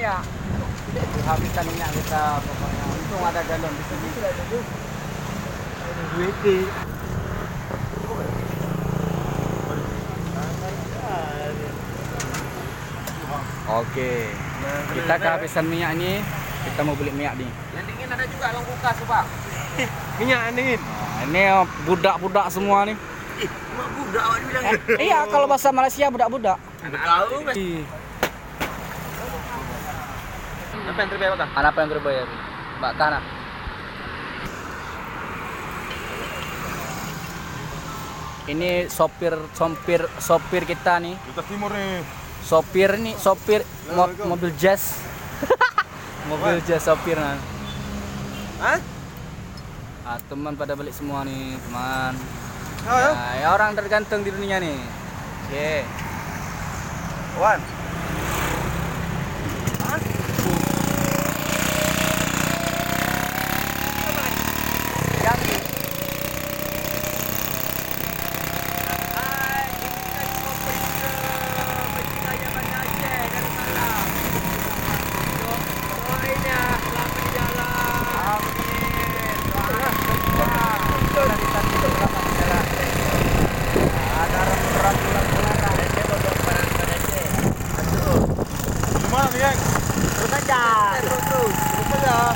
minyak. Habiskan minyak kita pokoknya. Untung ada galon di sini. Duit. Oke, kita kehabisan minyak ini. Kita mau beli minyak nih. Yang dingin ada juga yang buka tuh bang. Minyak dingin. Nah, ini budak-budak semua nih. Cuma budak awak bilang. Iya, kalau bahasa Malaysia budak-budak. Tahu mas. Apa yang terbayar bang? Apa yang terbayar? Mbak Tanah. Ini sopir kita nih. Lutas Timur nih. Sopir mobil jazz. Mobil jazz sopir nah. Hah? Teman pada balik semua nih, teman. Oh, ya? Nah, ya orang tergantung di dunia nih. Oke. Wan. Gimana nih, Yang? Terus aja. Terus aja.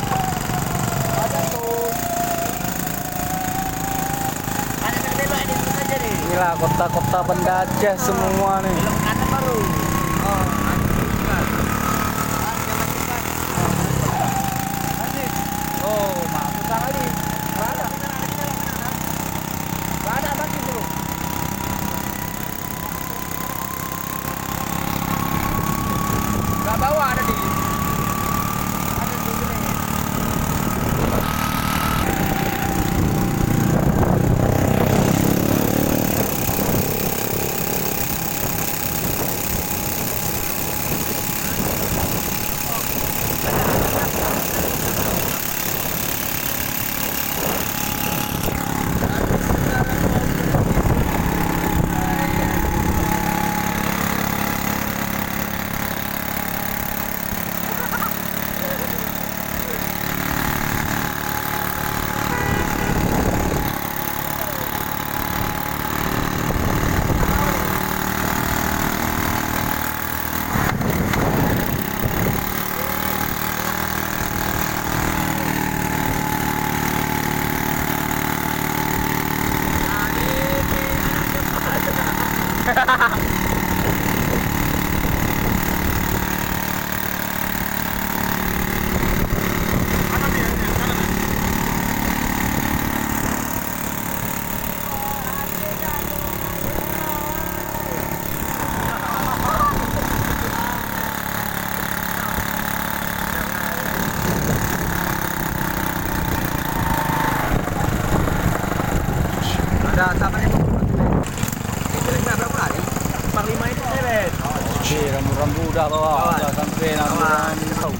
Ada tuh. Ada yang belok ini terus aja nih. Inilah kota-kota Banda Aceh semua nih. Belok kanan baru. Oh, Oh, masuk kali. ada lagi dulu. Enggak bawa ada di. Ada tuh gini. Ada sabar itu. Itu berapa kali? 45 itu seret. Rambu-rambu udah bawa. Udah sampai rambu-rambu.